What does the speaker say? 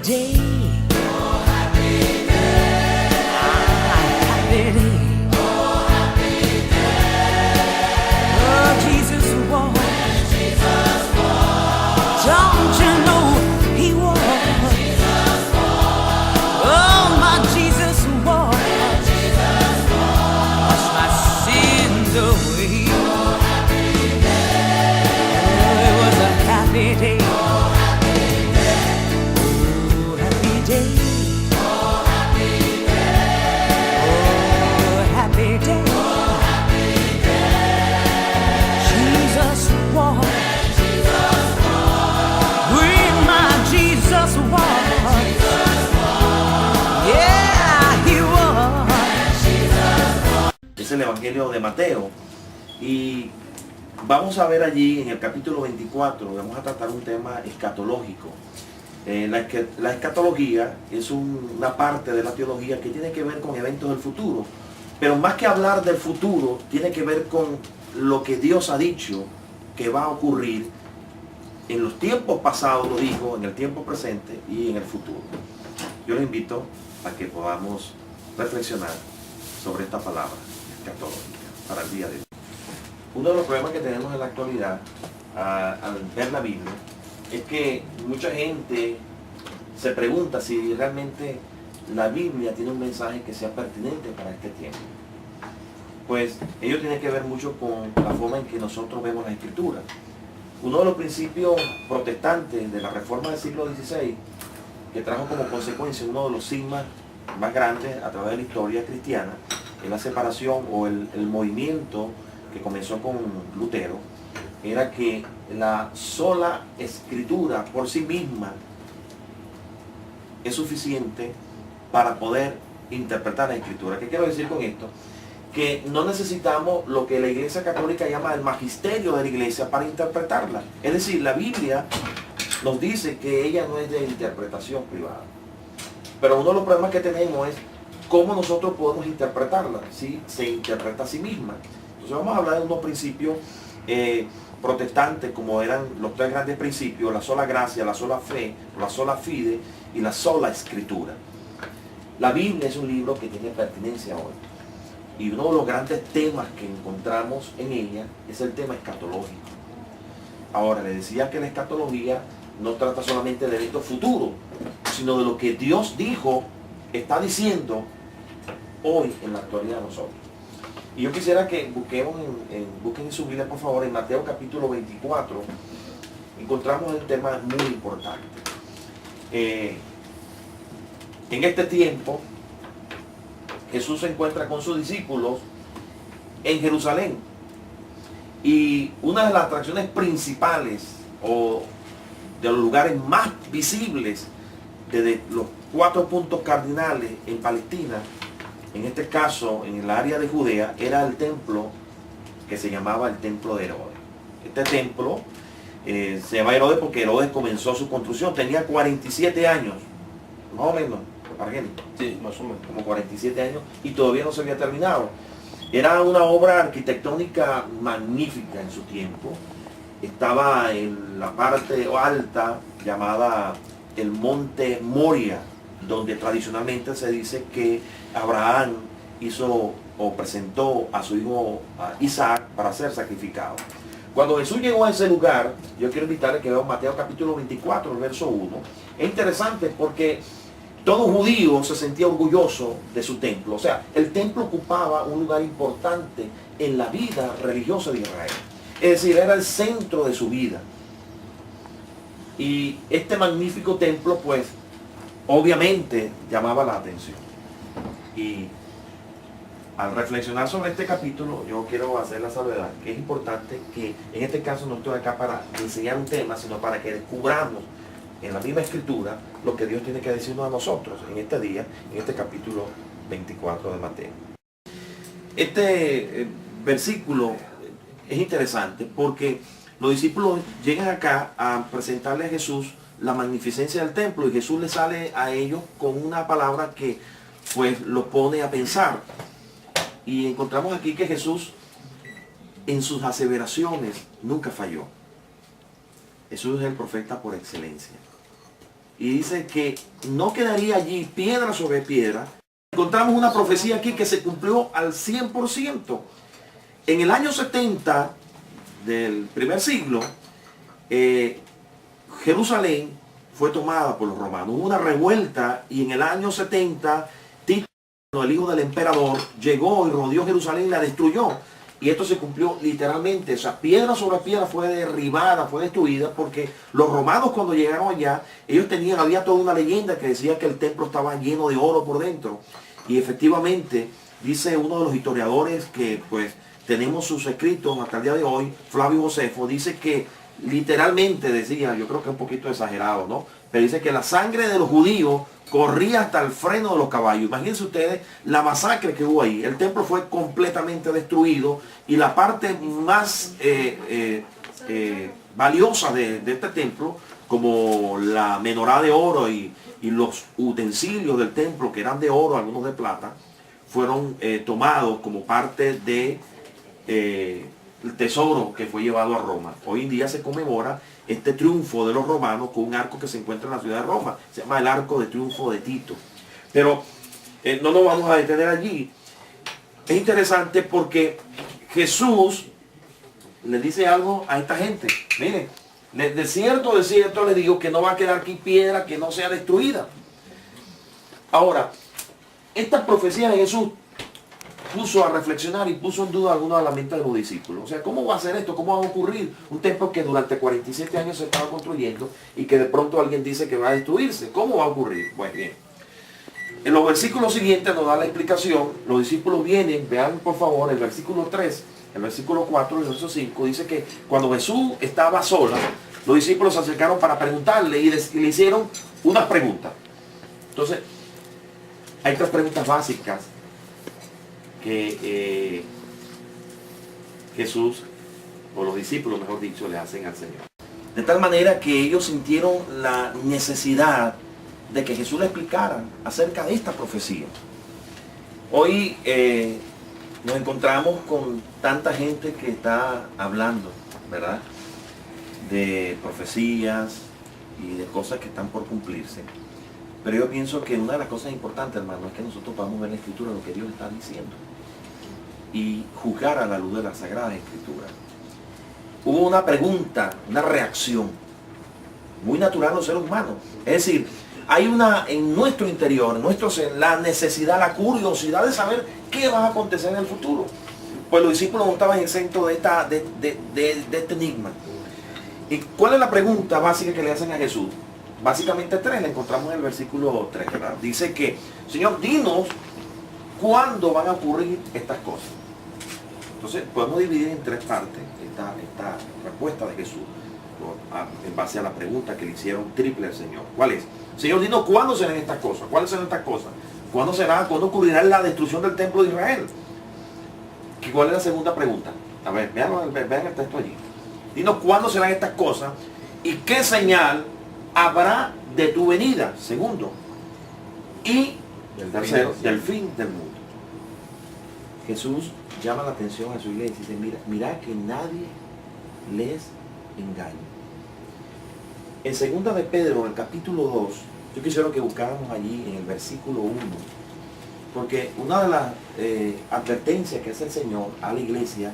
day. Oh, happy day. Happy day. Oh, happy day. Oh, Jesus was. Jesus was. Don't you know he was? Jesus was. Oh, my Jesus was. Jesus was. Wash my sins away. Oh, happy day. Oh, it was a happy day. Es el Evangelio de Mateo y vamos a ver allí en el capítulo 24, vamos a tratar un tema escatológico. La escatología es una parte de la teología que tiene que ver con eventos del futuro, pero más que hablar del futuro, tiene que ver con lo que Dios ha dicho que va a ocurrir en los tiempos pasados, lo dijo, en el tiempo presente y en el futuro. Yo les invito a que podamos reflexionar sobre esta palabra escatológica para el día de hoy. Uno de los problemas que tenemos en la actualidad al ver la Biblia es que mucha gente se pregunta si realmente la Biblia tiene un mensaje que sea pertinente para este tiempo. Pues ello tiene que ver mucho con la forma en que nosotros vemos la Escritura. Uno de los principios protestantes de la Reforma del siglo XVI, que trajo como consecuencia uno de los sigmas más grandes a través de la historia cristiana, es la separación o el movimiento que comenzó con Lutero, era que la sola escritura por sí misma es suficiente para poder interpretar la escritura. ¿Qué quiero decir con esto? Que no necesitamos lo que la Iglesia Católica llama el magisterio de la Iglesia para interpretarla. Es decir, la Biblia nos dice que ella no es de interpretación privada. Pero uno de los problemas que tenemos es cómo nosotros podemos interpretarla, si se interpreta a sí misma. Entonces vamos a hablar de unos principios protestantes, como eran los tres grandes principios: la sola gracia, la sola fe, la sola fide y la sola escritura. La Biblia es un libro que tiene pertinencia hoy. Y uno de los grandes temas que encontramos en ella es el tema escatológico. Ahora, le decía que la escatología no trata solamente de eventos futuros, sino de lo que Dios dijo, está diciendo hoy en la actualidad de nosotros. Y yo quisiera que busquen en su Biblia, por favor, en Mateo capítulo 24, encontramos el tema muy importante. En este tiempo, Jesús se encuentra con sus discípulos en Jerusalén. Y una de las atracciones principales o de los lugares más visibles de los 4 puntos cardinales en Palestina, en este caso en el área de Judea, era el templo que se llamaba el templo de Herodes. Este templo se llama Herodes porque Herodes comenzó su construcción, tenía 47 años, más o menos. Argento. Sí, más o menos. Como 47 años y todavía no se había terminado. Era una obra arquitectónica magnífica en su tiempo. Estaba en la parte alta llamada el Monte Moria, donde tradicionalmente se dice que Abraham hizo o presentó a su hijo Isaac para ser sacrificado. Cuando Jesús llegó a ese lugar, yo quiero invitarle que vean Mateo capítulo 24, el verso 1. Es interesante porque todo judío se sentía orgulloso de su templo. O sea, el templo ocupaba un lugar importante en la vida religiosa de Israel. Es decir, era el centro de su vida. Y este magnífico templo, pues, obviamente llamaba la atención. Y al reflexionar sobre este capítulo, yo quiero hacer la salvedad que es importante que en este caso no estoy acá para enseñar un tema, sino para que descubramos en la misma escritura lo que Dios tiene que decirnos a nosotros en este día, en este capítulo 24 de Mateo. Este versículo es interesante porque los discípulos llegan acá a presentarle a Jesús la magnificencia del templo y Jesús le sale a ellos con una palabra que pues los pone a pensar. Y encontramos aquí que Jesús en sus aseveraciones nunca falló. Jesús es el profeta por excelencia. y dice que no quedaría allí piedra sobre piedra. Encontramos una profecía aquí que se cumplió al 100%. En el año 70 del primer siglo, Jerusalén fue tomada por los romanos. Hubo una revuelta y en el año 70, Tito, el hijo del emperador, llegó y rodeó Jerusalén y la destruyó. Y esto se cumplió literalmente. O sea, piedra sobre piedra fue derribada, fue destruida, porque los romanos cuando llegaron allá, había toda una leyenda que decía que el templo estaba lleno de oro por dentro. Y efectivamente, dice uno de los historiadores que pues tenemos sus escritos hasta el día de hoy, Flavio Josefo, dice que literalmente decía, yo creo que es un poquito exagerado, ¿no? Pero dice que la sangre de los judíos corría hasta el freno de los caballos. Imagínense ustedes la masacre que hubo ahí. El templo fue completamente destruido y la parte más valiosa de este templo, como la menorá de oro y los utensilios del templo, que eran de oro, algunos de plata, fueron tomados como parte de el tesoro que fue llevado a Roma. Hoy en día se conmemora este triunfo de los romanos con un arco que se encuentra en la ciudad de Roma. Se llama el Arco de Triunfo de Tito. Pero no nos vamos a detener allí. Es interesante porque Jesús le dice algo a esta gente. Miren, de cierto les digo que no va a quedar aquí piedra que no sea destruida. Ahora, estas profecías de Jesús puso a reflexionar y puso en duda alguna de la mente de los discípulos. O sea, ¿cómo va a ser esto? ¿Cómo va a ocurrir? Un templo que durante 47 años se estaba construyendo y que de pronto alguien dice que va a destruirse. ¿Cómo va a ocurrir? Pues bien, en los versículos siguientes nos da la explicación. Los discípulos vienen, vean por favor el versículo 3, el versículo 4 y el verso 5. Dice que cuando Jesús estaba sola, los discípulos se acercaron para preguntarle y le hicieron unas preguntas. Entonces, hay tres preguntas básicas que Jesús, o los discípulos mejor dicho, le hacen al Señor. De tal manera que ellos sintieron la necesidad de que Jesús le explicara acerca de esta profecía. Hoy nos encontramos con tanta gente que está hablando, ¿verdad?, de profecías y de cosas que están por cumplirse. Pero yo pienso que una de las cosas importantes, hermano, es que nosotros podamos ver en la Escritura lo que Dios está diciendo y juzgar a la luz de las Sagradas Escrituras. Hubo una pregunta, una reacción muy natural en los seres humanos. Es decir, hay una en nuestro interior, en nuestro ser, la necesidad, la curiosidad de saber qué va a acontecer en el futuro. Pues los discípulos no estaban exentos de este enigma. ¿Y cuál es la pregunta básica que le hacen a Jesús? Básicamente tres, la encontramos en el versículo 3, ¿verdad? Dice que, Señor, dinos cuándo van a ocurrir estas cosas. Entonces, podemos dividir en tres partes esta respuesta de Jesús en base a la pregunta que le hicieron triple al Señor. ¿Cuál es? Señor, dinos cuándo serán estas cosas. ¿Cuáles serán estas cosas? ¿Cuándo ocurrirá la destrucción del templo de Israel? ¿Cuál es la segunda pregunta? A ver, vean el texto allí. Dinos cuándo serán estas cosas y qué señal habrá de tu venida. Segundo. Y el tercero, del fin del mundo. Jesús llama la atención a su iglesia y dice, mira que nadie les engañe. En segunda de Pedro, en el capítulo 2, yo quisiera que buscáramos allí en el versículo 1, porque una de las advertencias que hace el Señor a la iglesia